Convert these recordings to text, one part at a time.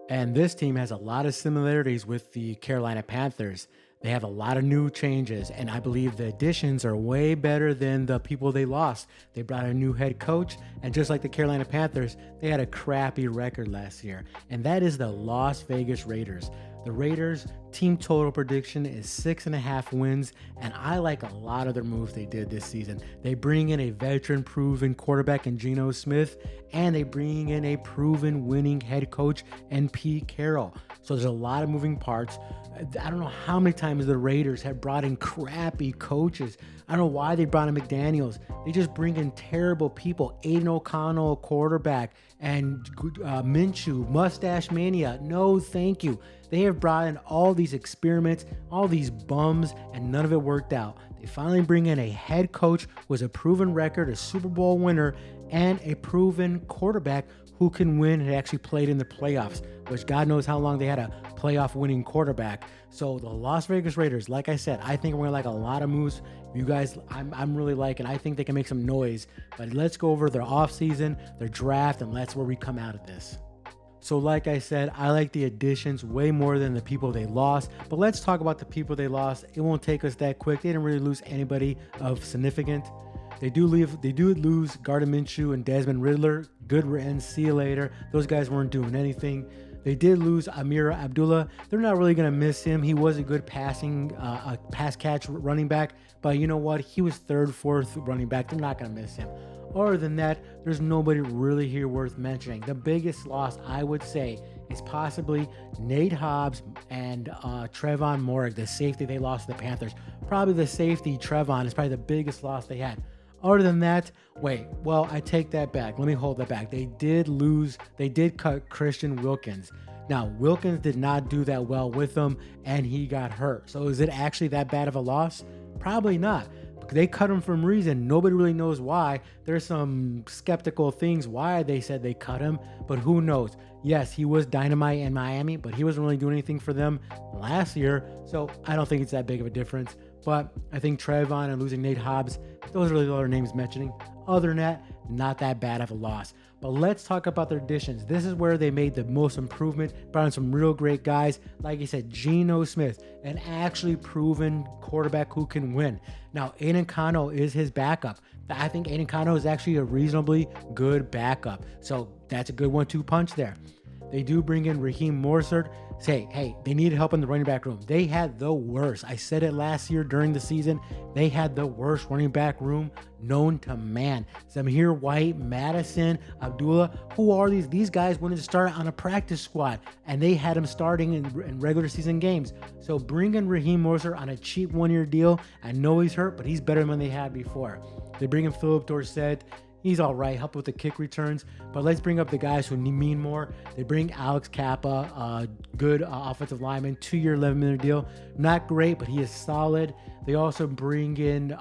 And this team has a lot of similarities with the Carolina Panthers. They have a lot of new changes, and I believe the additions are way better than the people they lost. They brought a new head coach, and just like the Carolina Panthers, they had a crappy record last year, and that is the Las Vegas Raiders. The Raiders' team total prediction is 6.5 wins, and I like a lot of their moves they did this season. They bring in a veteran-proven quarterback in Geno Smith, and they bring in a proven winning head coach in Carrol. So there's a lot of moving parts. I don't know how many times the Raiders have brought in crappy coaches. I don't know why they brought in McDaniels. They just bring in terrible people. Aiden O'Connell, quarterback, and Minshew, Mustache Mania. No, thank you. They have brought in all these experiments, all these bums, and none of it worked out. They finally bring in a head coach who has a proven record, a Super Bowl winner, and a proven quarterback who can win and actually played in the playoffs, which God knows how long they had a playoff winning quarterback. So the Las Vegas Raiders, like I said, I think we're gonna like a lot of moves. You guys, I'm really liking. I think they can make some noise. But let's go over their offseason, their draft, and that's where we come out of this. So like I said, I like the additions way more than the people they lost. But let's talk about the people they lost. It won't take us that quick. They didn't really lose anybody of significant. They do lose Gardner Minshew and Desmond Riddler. Good riddance. See you later. Those guys weren't doing anything. They did lose Amir Abdullah. They're not really going to miss him. He was a good pass catch running back. But you know what? He was third, fourth running back. They're not going to miss him. Other than that, there's nobody really here worth mentioning. The biggest loss, I would say, is possibly Nate Hobbs and Trevon Moehrig, the safety they lost to the Panthers. Probably the safety, Trevon, is probably the biggest loss they had. Other than that, I take that back. Let me hold that back. They did cut Christian Wilkins. Now, Wilkins did not do that well with them, and he got hurt. So is it actually that bad of a loss? Probably not. They cut him for a reason. Nobody really knows why. There's some skeptical things why they said they cut him, but who knows? Yes, he was dynamite in Miami, but he wasn't really doing anything for them last year, so I don't think it's that big of a difference. But I think Trevon and losing Nate Hobbs, those are really the other names mentioning. Other than that, not that bad of a loss. But let's talk about their additions. This is where they made the most improvement, brought in some real great guys. Like I said, Geno Smith, an actually proven quarterback who can win. Now, Aiden Kano is his backup. I think Aiden Kano is actually a reasonably good backup. So that's a good 1-2 punch there. They do bring in Raheem Mostert. Say, hey, they needed help in the running back room. They had the worst. I said it last year during the season. They had the worst running back room known to man. Zamir White, Madison, Abdullah. Who are these? These guys wanted to start on a practice squad, and they had him starting in regular season games. So bring in Raheem Mostert on a cheap 1-year deal. I know he's hurt, but he's better than they had before. They bring in Philip Dorsett. He's all right, help with the kick returns. But let's bring up the guys who mean more. They bring Alex Kappa, good offensive lineman, 2-year, $11 million deal. Not great, but he is solid. They also bring in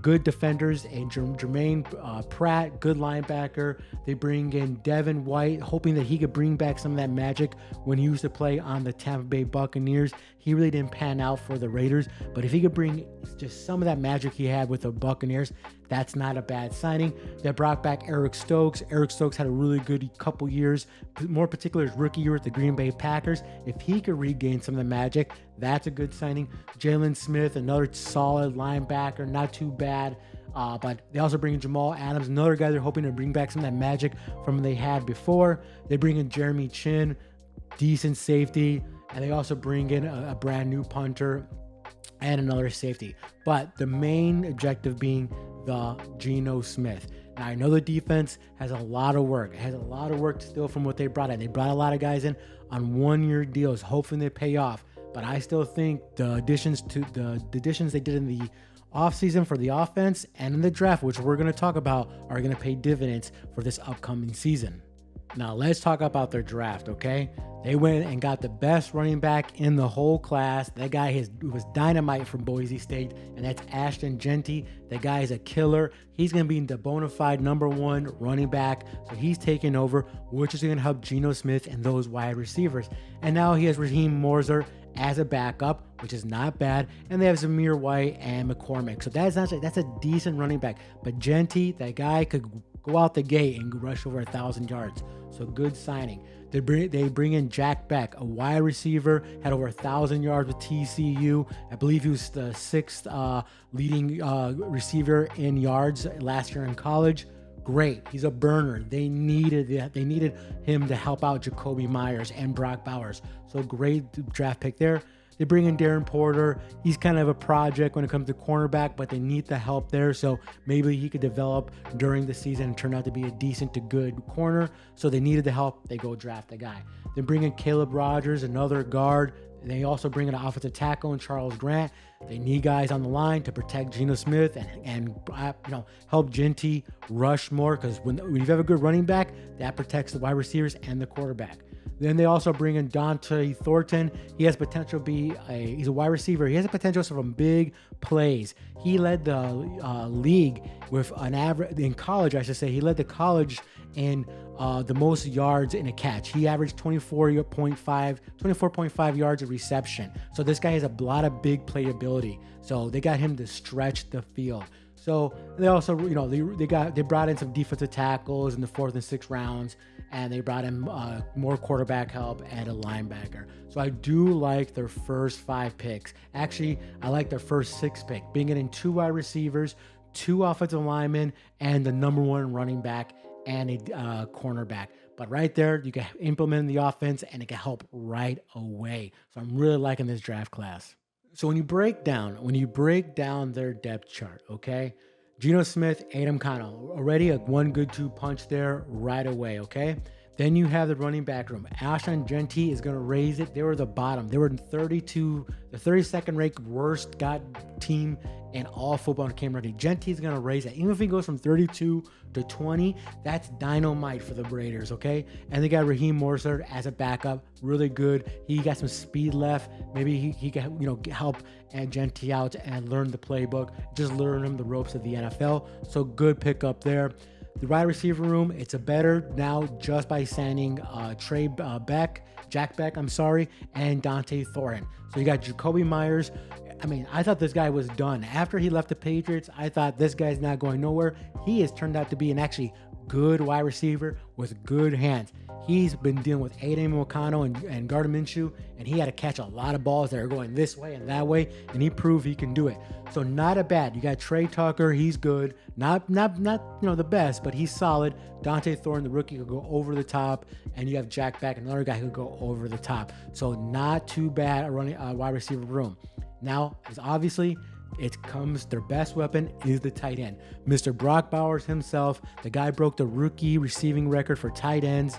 good defenders and Jermaine Pratt, good linebacker. They bring in Devin White, hoping that he could bring back some of that magic when he used to play on the Tampa Bay Buccaneers. He really didn't pan out for the Raiders, but if he could bring just some of that magic he had with the Buccaneers, that's not a bad signing. They brought back Eric Stokes. Eric Stokes had a really good couple years, more particular his rookie year with the Green Bay Packers. If he could regain some of the magic, that's a good signing. Jalen Smith, another solid linebacker, not too bad. But they also bring in Jamal Adams, another guy they're hoping to bring back some of that magic from what they had before. They bring in Jeremy Chin, decent safety, and they also bring in a brand new punter and another safety. But the main objective being the Geno Smith. Now, I know the defense has a lot of work. It has a lot of work still from what they brought in. They brought a lot of guys in on 1-year deals, hoping they pay off. But I still think the additions they did in the offseason for the offense and in the draft, which we're going to talk about, are going to pay dividends for this upcoming season. Now, let's talk about their draft, okay? They went and got the best running back in the whole class. That guy was dynamite from Boise State, and that's Ashton Genty. That guy is a killer. He's going to be the bona fide #1 running back, so he's taking over, which is going to help Geno Smith and those wide receivers. And now he has Raheem Mostert as a backup, which is not bad, and they have Zamir White and McCormick. So that's a decent running back. But Genty, that guy could go out the gate and rush over 1,000 yards. So good signing. They bring in Jack Beck, a wide receiver, had over 1,000 yards with TCU. I believe he was the sixth leading receiver in yards last year in college. Great. He's a burner. They needed him to help out Jacoby Myers and Brock Bowers. So great draft pick there. They bring in Darren Porter. He's kind of a project when it comes to cornerback, but they need the help there. So maybe he could develop during the season and turn out to be a decent to good corner. So they needed the help. They go draft a guy. They bring in Caleb Rogers, another guard. They also bring in an offensive tackle and Charles Grant. They need guys on the line to protect Geno Smith and help Genty rush more, because when you have a good running back, that protects the wide receivers and the quarterback. Then they also bring in Dante Thornton. He has potential to be he's a wide receiver. He has a potential for some big plays. He led the league with an average in college, I should say. He led the college in the most yards in a catch. He averaged 24.5 yards of reception. So this guy has a lot of big playability. So they got him to stretch the field. So they also, they brought in some defensive tackles in the 4th and 6th rounds, and they brought in more quarterback help and a linebacker. So I do like their first 5 picks. Actually, I like their first 6 pick, bringing in 2 wide receivers, 2 offensive linemen, and the number 1 running back and a cornerback. But right there, you can implement the offense, and it can help right away. So I'm really liking this draft class. So when you break down their depth chart, okay? Geno Smith, Adam Connell, already a 1 good 2 punch there right away, okay? Then you have the running back room. Alshon Genty is going to raise it. They were the bottom. They were the 32nd ranked worst team in all football and came ready. Genty is going to raise it. Even if he goes from 32 to 20, that's dynamite for the Raiders, okay? And they got Raheem Mostert as a backup, really good. He got some speed left. Maybe he can, help and Genty out and learn the playbook. Just learn him the ropes of the NFL. So good pickup there. The wide receiver room, it's a better now just by signing Jack Beck, and Dante Thornton. So you got Jacoby Myers. I thought this guy was done. After he left the Patriots, I thought this guy's not going nowhere. He has turned out to be an actually good wide receiver with good hands. He's been dealing with Aiden O'Connell and Gardner Minshew, and he had to catch a lot of balls that are going this way and that way, and he proved he can do it. So not a bad. You got Trey Tucker, he's good. Not the best, but he's solid. Dante Thornton, the rookie, could go over the top, and you have Jack Beck, another guy who could go over the top. So not too bad a wide receiver room. Now, as obviously, their best weapon is the tight end. Mr. Brock Bowers himself, the guy broke the rookie receiving record for tight ends.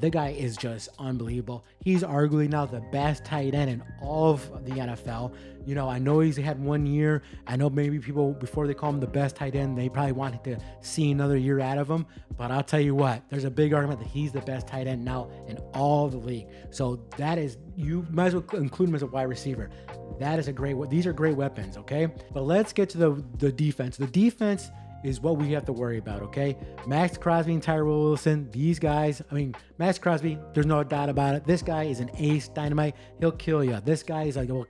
The guy is just unbelievable. He's arguably now the best tight end in all of the NFL. I know he's had 1 year. I know maybe people, before they call him the best tight end, they probably wanted to see another year out of him. But I'll tell you what, there's a big argument that he's the best tight end now in all the league. So you might as well include him as a wide receiver. These are great weapons, okay? But let's get to the defense. The defense is what we have to worry about, okay? Max Crosby and Tyrell Wilson, these guys, Max Crosby, there's no doubt about it. This guy is an ace, dynamite. He'll kill you. This guy is he'll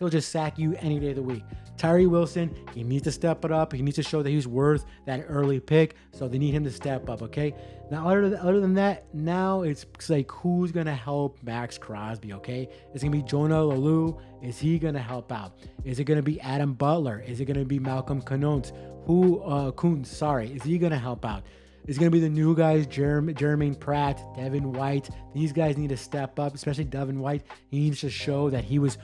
just sack you any day of the week. Tyree Wilson, he needs to step it up. He needs to show that he's worth that early pick, so they need him to step up, okay? Now, other than that, now it's like who's going to help Max Crosby, okay? It's going to be Jonah Lalu. Is he going to help out? Is it going to be Adam Butler? Is it going to be Malcolm Kuntz? Is he going to help out? Is it going to be the new guys, Jermaine Pratt, Devin White? These guys need to step up, especially Devin White. He needs to show that he's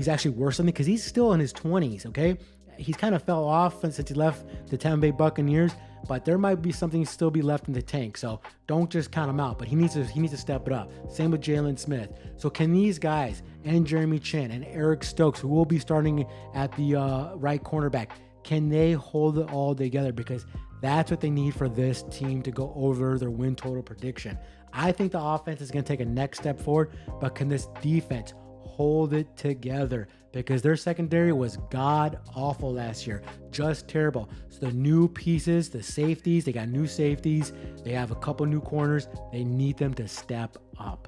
actually worth something, because he's still in his 20s, okay? He's kind of fell off since he left the Tampa Bay Buccaneers, but there might be something still be left in the tank. So don't just count him out, but he needs to step it up. Same with Jalen Smith. So can these guys and Jeremy Chin and Eric Stokes, who will be starting at the right cornerback, can they hold it all together? Because that's what they need for this team to go over their win total prediction. I think the offense is going to take a next step forward, but can this defense hold it together? Because their secondary was god awful last year, just terrible. So the new pieces, the safeties, they got new safeties. They have a couple new corners. They need them to step up.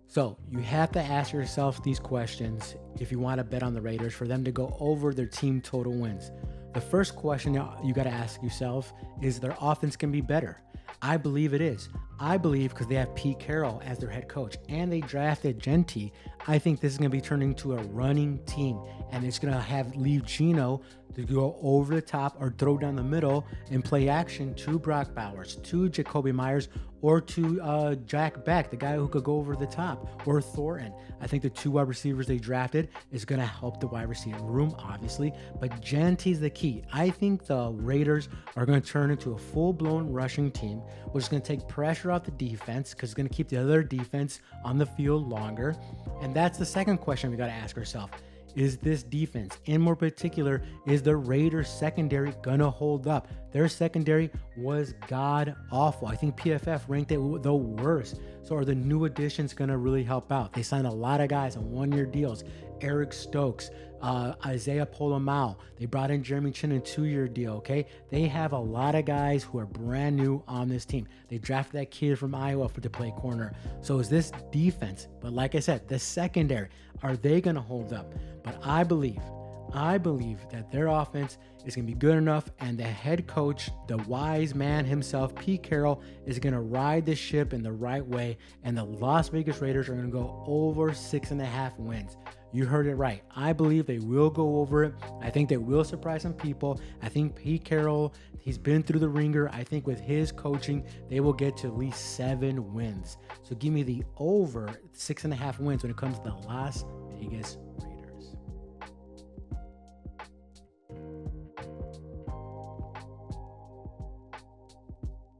So you have to ask yourself these questions if you want to bet on the Raiders for them to go over their team total wins. The first question you got to ask yourself is their offense can be better. I believe it is. I believe because they have Pete Carroll as their head coach and they drafted Genti, I think this is going to be turning into a running team, and it's going to leave Geno to go over the top or throw down the middle and play action to Brock Bowers, to Jacoby Myers, or to Jack Beck, the guy who could go over the top, or Thornton. I think the two wide receivers they drafted is going to help the wide receiver room, obviously, but Genti's the key. I think the Raiders are going to turn into a full-blown rushing team, which is going to take pressure off the defense because it's going to keep the other defense on the field longer. And that's the second question we got to ask ourselves. Is this defense, in more particular, is the Raiders secondary gonna hold up? Their secondary was god awful. I think PFF ranked it the worst. So are the new additions gonna really help out? They signed a lot of guys on one-year deals. Eric Stokes, Isaiah Polamalu. They brought in Jeremy Chin in a 2-year deal, okay? They have a lot of guys who are brand new on this team. They drafted that kid from Iowa to play corner. So is this defense, but like I said, the secondary, are they going to hold up? But I believe that their offense is going to be good enough, and the head coach, the wise man himself, Pete Carroll, is going to ride the ship in the right way, and the Las Vegas Raiders are going to go over 6.5 wins. You heard it right. I believe they will go over it. I think they will surprise some people. I think Pete Carroll, he's been through the ringer. I think with his coaching, they will get to at least 7 wins. So give me the over 6.5 wins when it comes to the Las Vegas